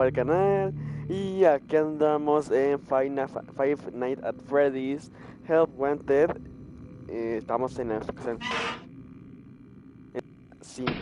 al canal. Y aquí andamos en Five Nights at Freddy's Help Wanted. Estamos en la sección 5.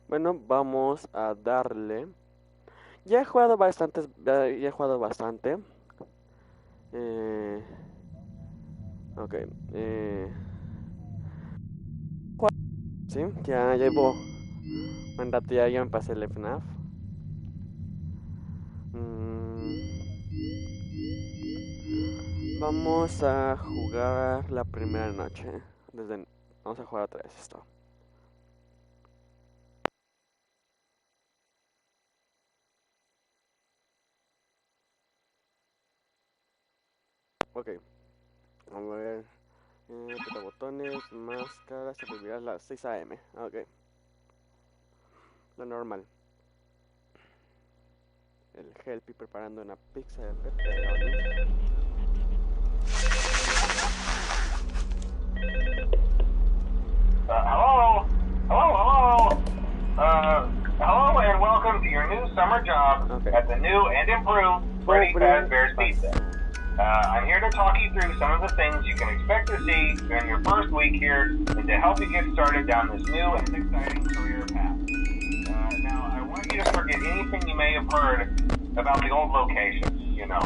Bueno, vamos a darle. Ya he jugado bastante. Ok. Sí, ya llevo un rato, ya me pasé el FNAF. Vamos a jugar la primera noche. Vamos a jugar otra vez esto. Ok. Vamos a ver. Botones, máscara, se volverá a las 6 AM. Ok. Lo normal. El Helpy preparando una pizza de pepperoni. Hello? Hello and welcome to your new summer job at the new and improved Freddy Fazbear's Pizza. I'm here to talk you through some of the things you can expect to see during your first week here and to help you get started down this new and exciting career path. Now, I want you to forget anything you may have heard about the old locations, you know.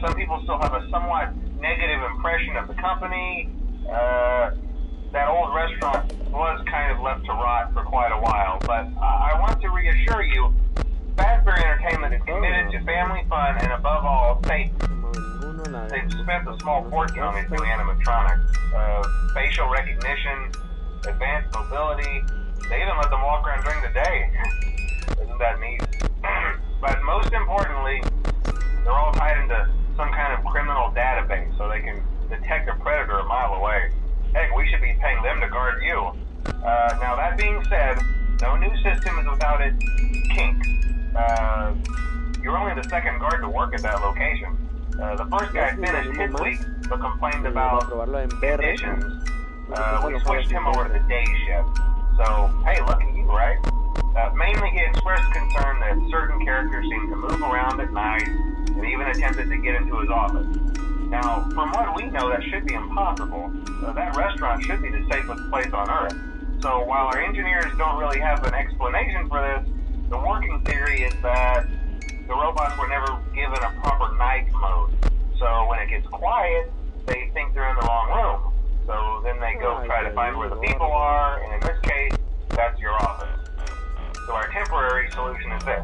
Some people still have a somewhat negative impression of the company. That old restaurant was kind of left to rot for quite a while, but I want to reassure you, Fazbear Entertainment is committed to family fun and above all, safety. They've spent a small fortune on these new animatronics. Facial recognition, advanced mobility, they even let them walk around during the day. Isn't that neat? But most importantly, they're all tied into some kind of criminal database so they can detect a predator a mile away. Heck, we should be paying them to guard you. Now that being said, no new system is without its kinks. You're only the second guard to work at that location. The first guy finished his week, but complained about conditions. We switched him over to the day shift. So, hey, lucky you, right? Mainly he expressed concern that certain characters seem to move around at night and even attempted to get into his office. Now, from what we know, that should be impossible. That restaurant should be the safest place on Earth. So while our engineers don't really have an explanation for this, the working theory is that the robots were never given a proper night mode. So when it gets quiet, they think they're in the wrong room. So then they go try to find where the people are, and in this case, that's your office. So our temporary solution is this.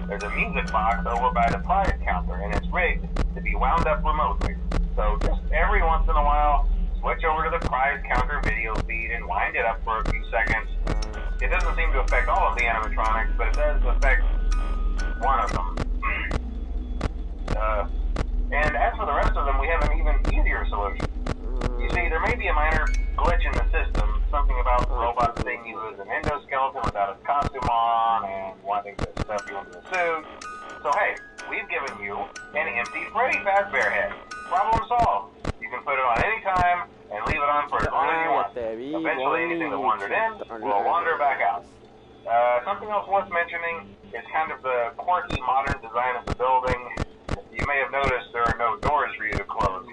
There's a music box over by the prize counter, and it's rigged to be wound up remotely. So just every once in a while, switch over to the prize counter video feed and wind it up for a few seconds. It doesn't seem to affect all of the animatronics, but it does affect one of them. And as for the rest of them, we have an even easier solution. You see, there may be a minor glitch in the system, something about the robot seeing you as an endoskeleton without his costume on and wanting to stuff you into the suit. So hey, we've given you an empty Freddy Fazbear head. Problem solved. You can put it on any time and leave it on for as long as you want. Eventually anything that wandered in will wander back out. Something else worth mentioning is kind of the quirky modern design of the building. You may have noticed there are no doors for you to close.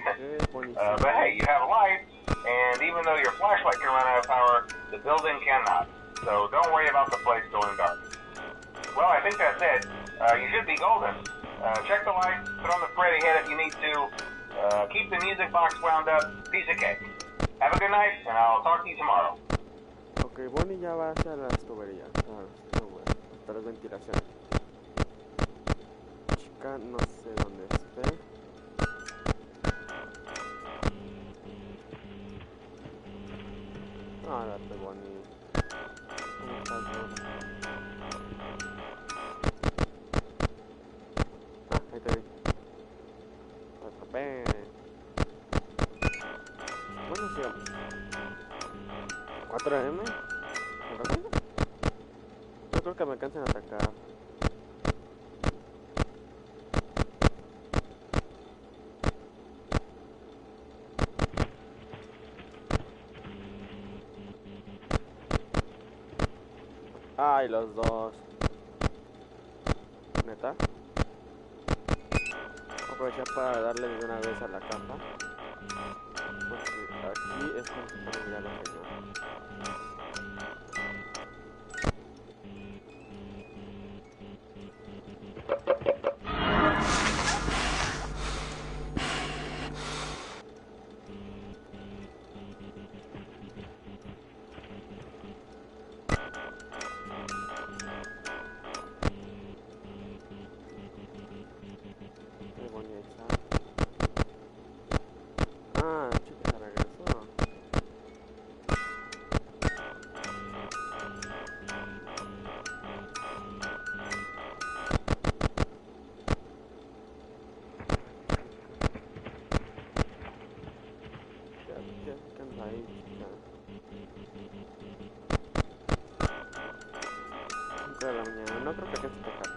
But hey, you have lights, and even though your flashlight can run out of power, the building cannot. So don't worry about the place going dark. Well, I think that's it. You should be golden. Check the lights, put on the Freddy head if you need to. Keep the music box wound up. Piece of cake. Have a good night, and I'll talk to you tomorrow. Ok, Bonnie ya va hacia las tuberías. Hasta las ventilaciones. Chica, no sé dónde esté. Ah, date, Bonnie. ¿Cómo estás, Bonnie? Ah, ahí te vi. Bueno, sigamos. 4M. Yo creo que me alcancen a atacar. Ay, los dos. ¿Neta? Aprovechar para darle de una vez a la capa. Porque aquí es cuando ya lo señor. De la mañana, no creo que te tocar.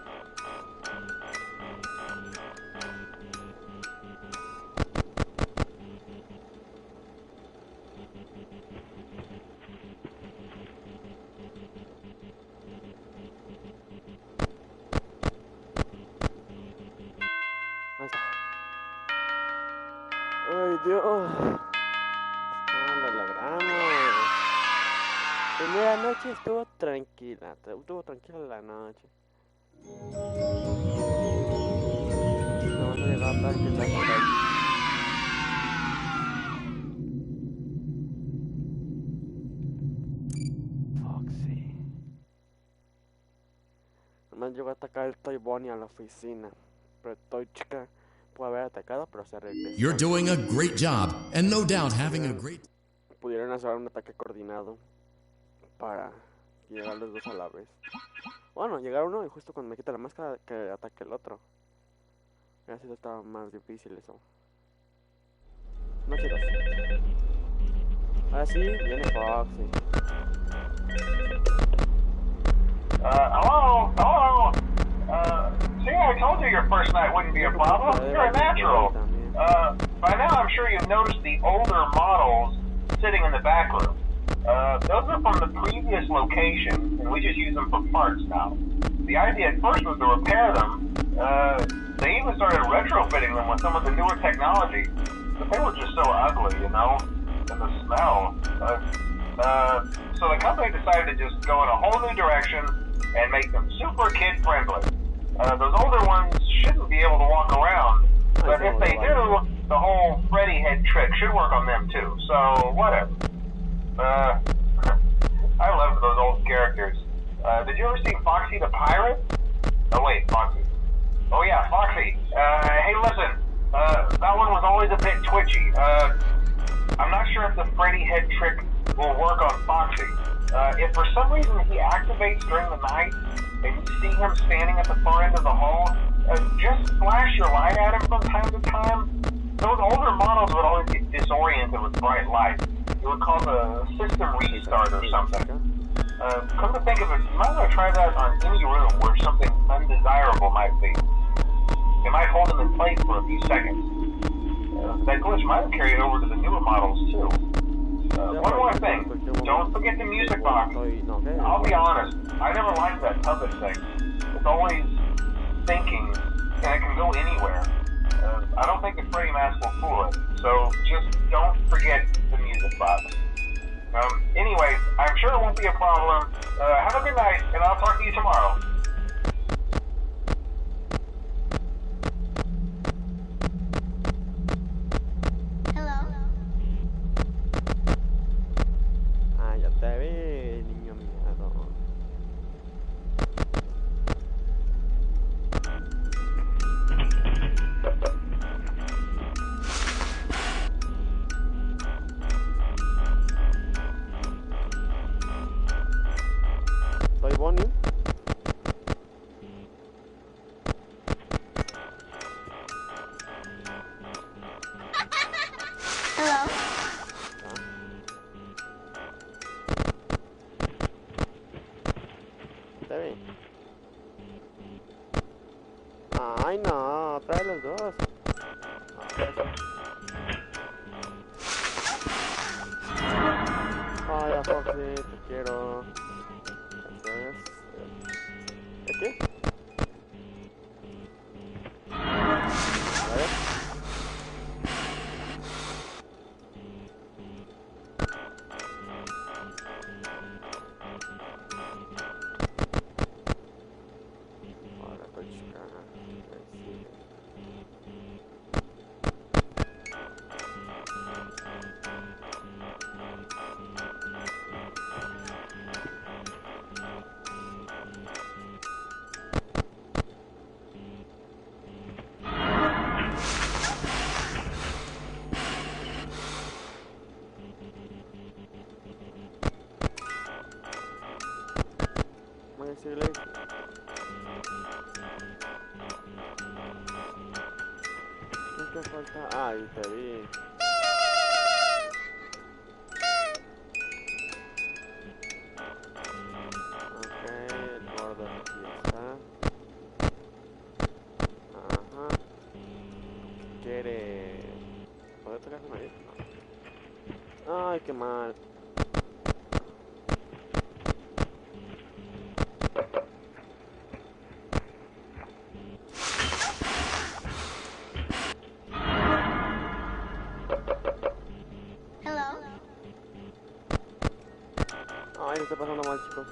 Ahí está. Ay, Dios. Lo logramos. Primera noche estuvo tranquila la noche. No vas a llegar a intentar matar. Foxy. Nomás llegó a atacar el Toy Bonnie a la oficina. Pero el Toy Chica puede haber atacado, pero se regresó. You're doing a great job, and no doubt having a great... Pudieron hacer un ataque coordinado para llegar los dos a la vez. Bueno, llegar uno y justo cuando me quita la máscara que ataque el otro. Así estaba más difícil eso. No, chicos. Ahora sí, viene Foxy. Hello? See, I told you your first night wouldn't be a problem. You're a natural. By now I'm sure you've noticed the older models sitting in the back room. Those are from the previous location, and we just use them for parts now. The idea at first was to repair them. They even started retrofitting them with some of the newer technology, but they were just so ugly, you know, and the smell. So the company decided to just go in a whole new direction and make them super kid-friendly. Those older ones shouldn't be able to walk around, but if they do, the whole Freddy head trick should work on them too, so whatever. I loved those old characters. Did you ever see Foxy the Pirate? Oh wait, Foxy. Oh yeah, Foxy. Hey listen, that one was always a bit twitchy. I'm not sure if the Freddy head trick will work on Foxy. If for some reason he activates during the night, and you see him standing at the far end of the hall, just flash your light at him from time to time. Those older models would always get disoriented with bright light. It would cause a system restart or something. Come to think of it, you might want to try that on any room where something undesirable might be. It might hold them in place for a few seconds. That glitch might have carried over to the newer models too. One more thing, don't forget the music box. I'll be honest, I never liked that puppet thing. It's always thinking, and it can go anywhere. I don't think the Freddy mask will fool it, so just don't forget the music box. Anyway, I'm sure it won't be a problem. Have a good night, and I'll talk to you tomorrow. Hello. Ah, ya te vi, niño miedo. Soy Bonnie. Hello. Ay, no, trae los dos. Ay, a Foxy, te quiero. Eso es. ¿Qué? A ver. Ahora estoy checando. Voy a decirle. ¿Qué te falta? Ay, te vi. Ok, el gordo aquí está. Ajá. ¿Quieres? ¿Poder tocar su nariz? No. Ay, qué mal. Hello. Ay, se está pasando mal, chicos.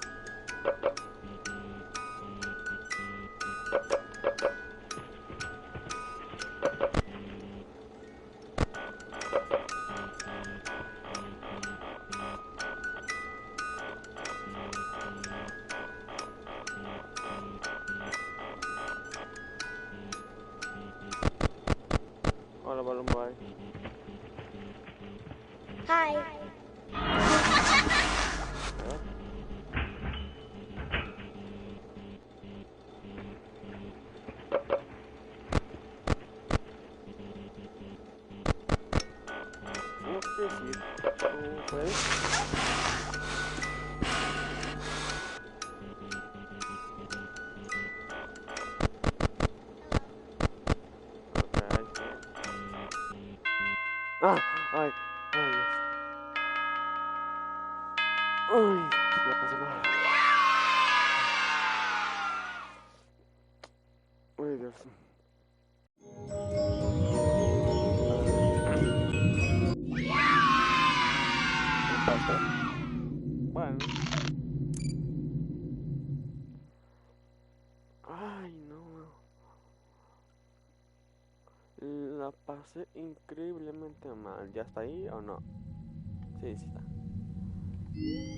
Hola, balón boy. Hi. No sé decir. ¿Puedes? Ok, ahí está. ¡Ah! ¡Ay! ¡Ay, Dios! ¡Ay! La pasé mal. ¡Ay, Dios! ¿Qué pasó? Bueno. ¡Ay, no! La pasé increíblemente mal. ¿Ya está ahí o no? Sí, sí está.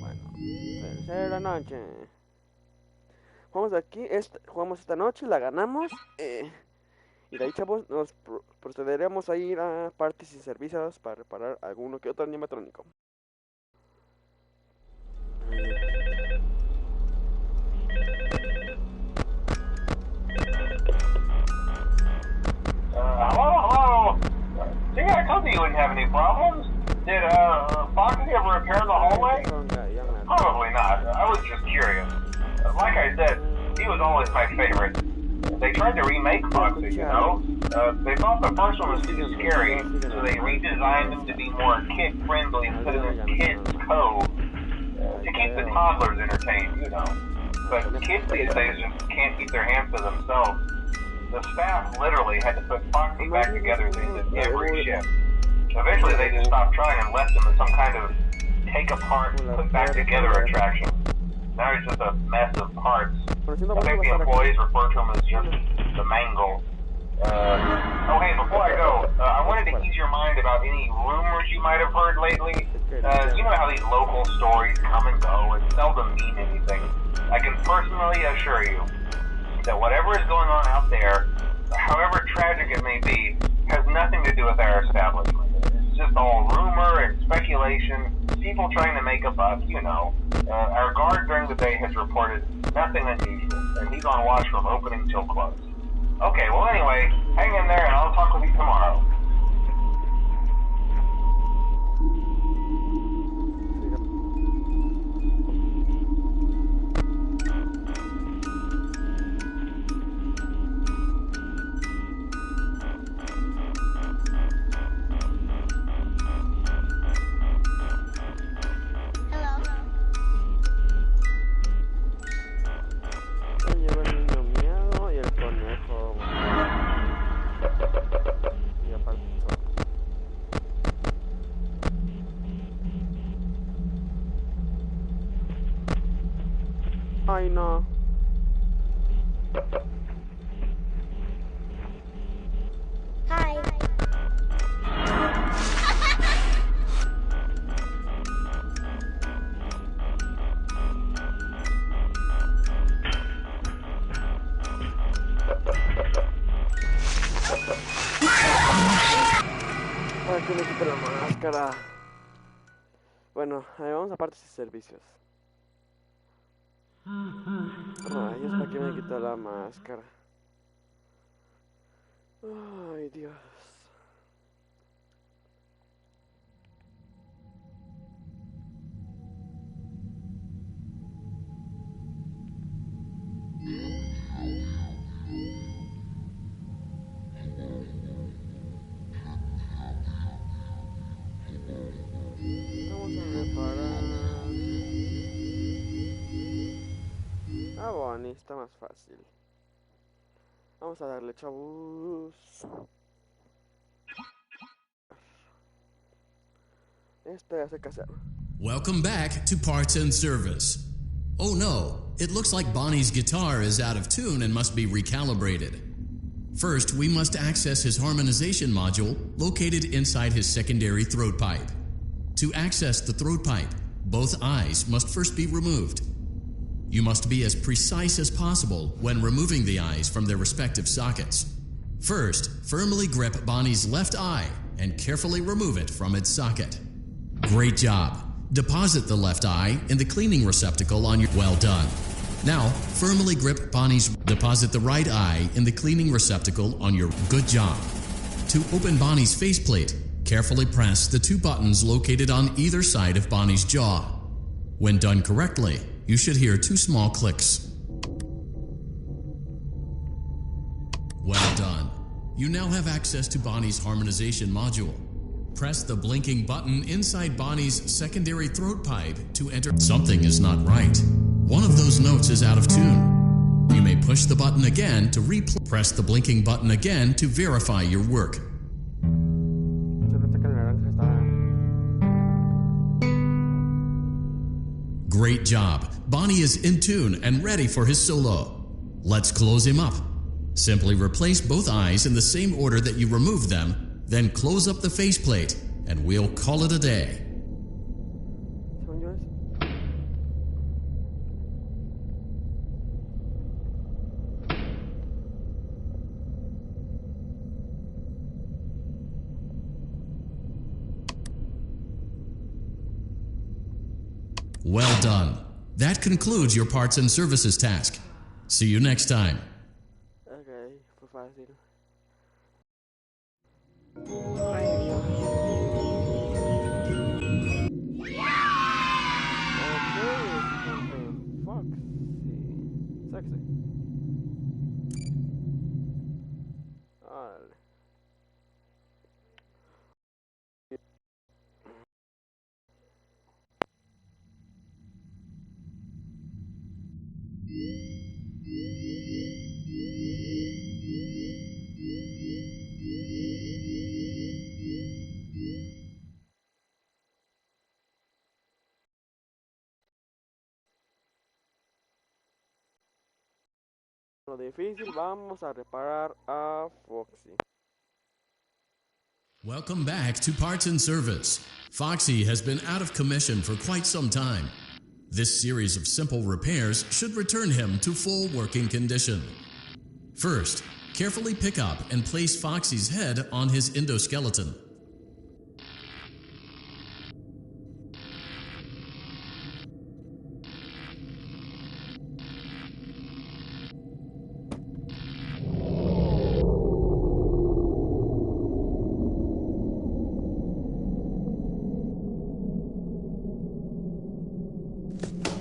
Bueno, tercera noche. Jugamos aquí, jugamos esta noche, la ganamos. Y de ahí, chavos, nos procederemos a ir a partes y servicios para reparar alguno que otro animatrónico. Hello? See, I told you wouldn't have any problems. Did Foxy ever repair the hallway? Probably not. I was just curious. Like I said, he was always my favorite. They tried to remake Foxy, you know? They thought the first one was too scary, so they redesigned him to be more kid-friendly and put him in Kids Cove to keep the toddlers entertained, you know. But kids these days just can't keep their hands to themselves. The staff literally had to put Foxy back together at the end of every shift. Eventually they just stopped trying and left him as some kind of take-apart, put-back-together attraction. Now he's just a mess of parts. I think the employees refer to him as just the mangle. Oh hey, before I go, I wanted to ease your mind about any rumors you might have heard lately. You know how these local stories come and go and seldom mean anything. I can personally assure you that whatever is going on out there, however tragic it may be, has nothing to do with our establishment. It's just all rumor and speculation, people trying to make a buck, you know. Our guard during the day has reported nothing unusual, and he's on watch from opening till close. Okay, well anyway, hang in there and I'll talk with you tomorrow. Ay, no. Hi. Para que me quite la máscara. Bueno, vamos a partes y servicios. Rayos, ¿para qué me quita la máscara? Ay, Dios. Vamos a reparar. Ah, bueno, está más fácil. Vamos a darle, chavos. Este hace casero. Welcome back to Parts and Service. Oh no, it looks like Bonnie's guitar is out of tune and must be recalibrated. First, we must access his harmonization module located inside his secondary throat pipe. To access the throat pipe, both eyes must first be removed. You must be as precise as possible when removing the eyes from their respective sockets. First, firmly grip Bonnie's left eye and carefully remove it from its socket. Great job. Deposit the left eye in the cleaning receptacle on your... Well done. Now, firmly grip Bonnie's... Deposit the right eye in the cleaning receptacle on your... Good job. To open Bonnie's faceplate, carefully press the two buttons located on either side of Bonnie's jaw. When done correctly, you should hear two small clicks. Well done. You now have access to Bonnie's harmonization module. Press the blinking button inside Bonnie's secondary throat pipe to enter. Something is not right. One of those notes is out of tune. You may push the button again to replay. Press the blinking button again to verify your work. Great job. Bonnie is in tune and ready for his solo. Let's close him up. Simply replace both eyes in the same order that you removed them, then close up the faceplate, and we'll call it a day. Well done. That concludes your parts and services task. See you next time. Okay, fue fácil. Ay, Dios. Okay, Fox. Sexy. Vale. Lo difícil, vamos a reparar a Foxy. Welcome back to Parts and Service. Foxy has been out of commission for quite some time. This series of simple repairs should return him to full working condition. First, carefully pick up and place Foxy's head on his endoskeleton.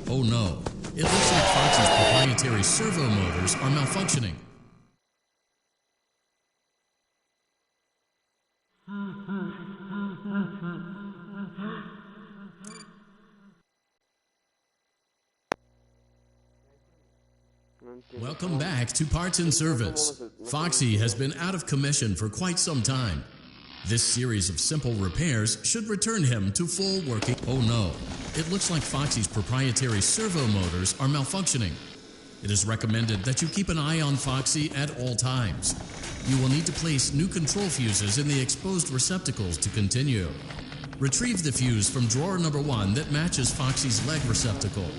Oh no, it looks like Foxy's proprietary servo motors are malfunctioning. Welcome back to Parts and Service. Foxy has been out of commission for quite some time. This series of simple repairs should return him to full working. Oh no, it looks like Foxy's proprietary servo motors are malfunctioning. It is recommended that you keep an eye on Foxy at all times. You will need to place new control fuses in the exposed receptacles to continue. Retrieve the fuse from drawer number 1 that matches Foxy's leg receptacle.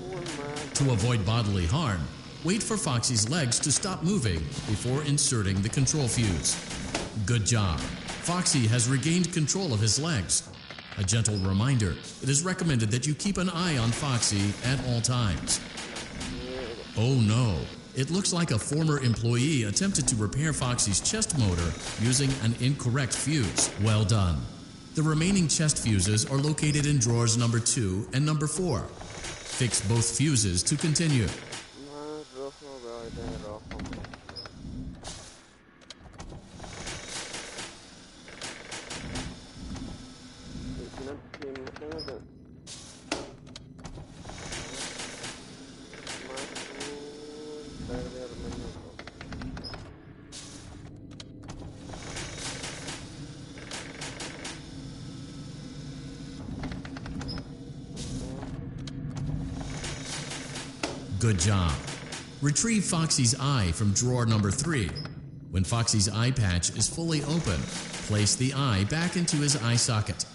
To avoid bodily harm, wait for Foxy's legs to stop moving before inserting the control fuse. Good job. Foxy has regained control of his legs. A gentle reminder, it is recommended that you keep an eye on Foxy at all times. Oh no, it looks like a former employee attempted to repair Foxy's chest motor using an incorrect fuse. Well done. The remaining chest fuses are located in drawers number 2 and number 4. Fix both fuses to continue. Good job. Retrieve Foxy's eye from drawer number 3. When Foxy's eye patch is fully open, place the eye back into his eye socket.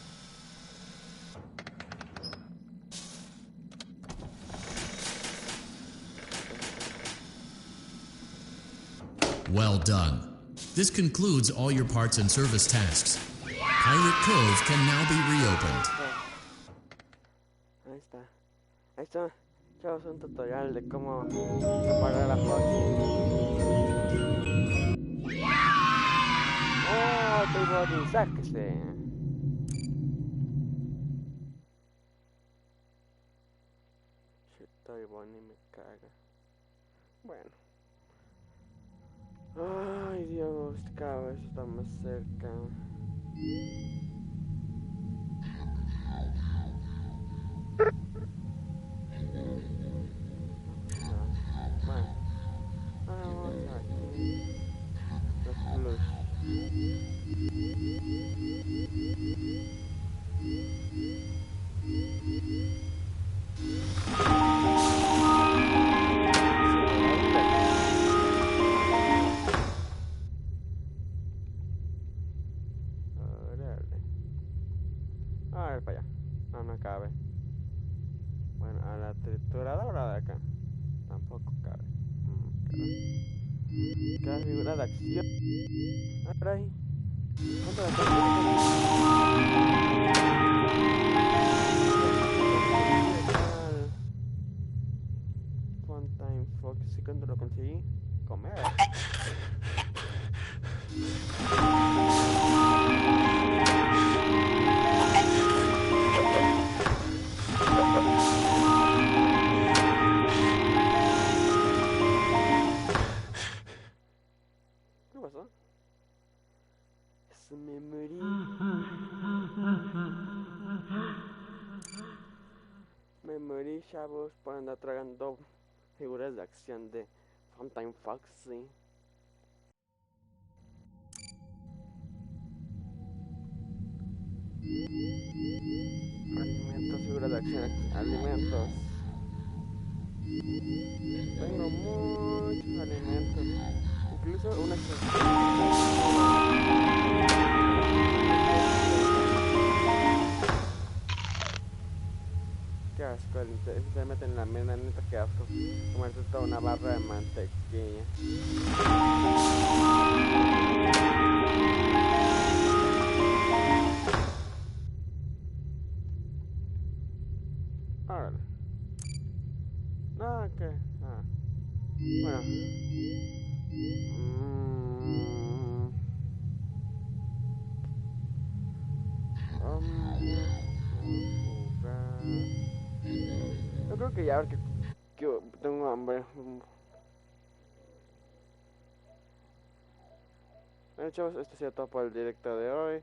Well done. This concludes all your parts and service tasks. Pirate Cove can now be reopened. Ahí está. Ahí está. Chavos, un tutorial de cómo reparar a Foxy. ¡Oh, Tiboni, sáquese! Shit, Tiboni me caga. Bueno. Ay, Dios, cada vez está más cerca. Bueno, vamos aquí. Los plus. A ver para allá. No, no cabe. Bueno, a la trituradora de acá. Tampoco cabe. Cada figura de acción. Ah, por ahí. ¿Cuánto la Fun Time Fox. ¿Y cuándo lo conseguí? Comer. ¿Qué pasó? Me morí. Me morí, chavos, por andar tragando figuras de acción de Funtime Foxy. Alimentos, figuras de acción, alimentos. Tengo muchos alimentos. Incluso una qué asco, se meten en la mena, neta, qué asco. Comerse toda una barra de mantequilla. Órale. No, ¿qué? Ah. Bueno. Yo creo que ya, porque tengo hambre. Bueno, chavos, esto ha sido todo por el directo de hoy.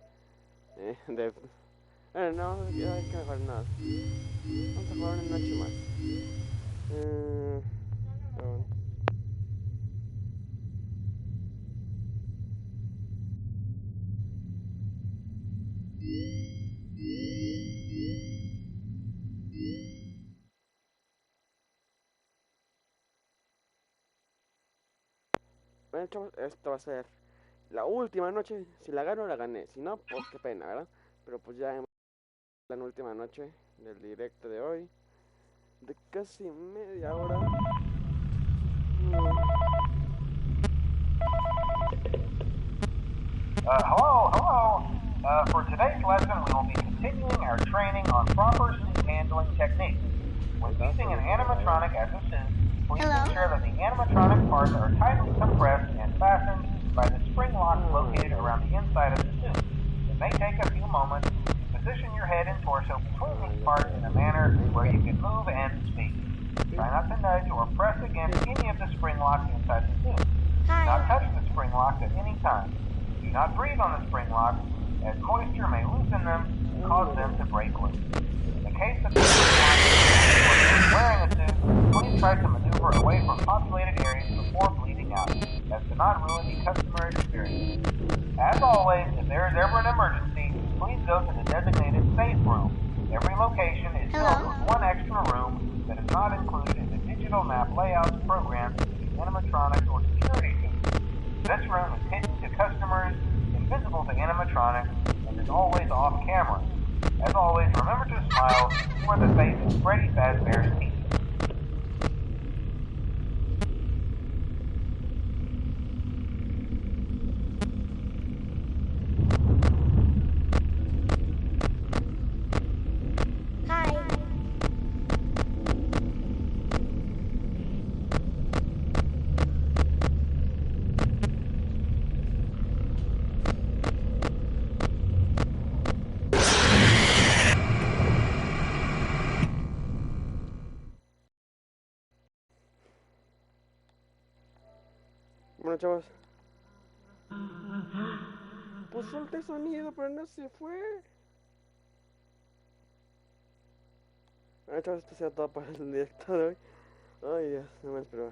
No, hay que mejorar nada. Vamos a jugar una noche más. Bueno, chavos, esto va a ser la última noche. Si la gano, la gané. Si no, pues qué pena, ¿verdad? Pero pues ya en la última noche del directo de hoy. De casi media hora. Hello. For today's lesson, we will be continuing our training on proper suit handling techniques. When using an animatronic as a suit, please ensure that the animatronic parts are tightly compressed and fastened by the spring locks located around the inside of the suit. It may take a few moments to position your head and torso between these parts in a manner where you can move and speak. Try not to nudge or press against any of the spring locks inside the suit. Do not touch the spring locks at any time. Do not breathe on the spring locks, as moisture may loosen them and cause them to break loose. In the case of the spring locks wearing a suit, please try to maneuver away from populated areas before bleeding out, as to not ruin the customer experience. As always, if there is ever an emergency, please go to the designated safe room. Every location is filled with one extra room that is not included in the digital map layouts programmed to the animatronics or security systems. This room is hidden to customers, invisible to animatronics, and is always off camera. As always, remember to smile for the face of Freddy Fazbear's teeth. Bueno, chavos. Pues solté sonido, pero no se fue. Bueno, chavos, esto sea todo para el directo de hoy. Ay, Dios, no me esperaba.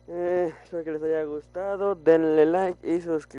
Espero que les haya gustado. Denle like y suscríbanse.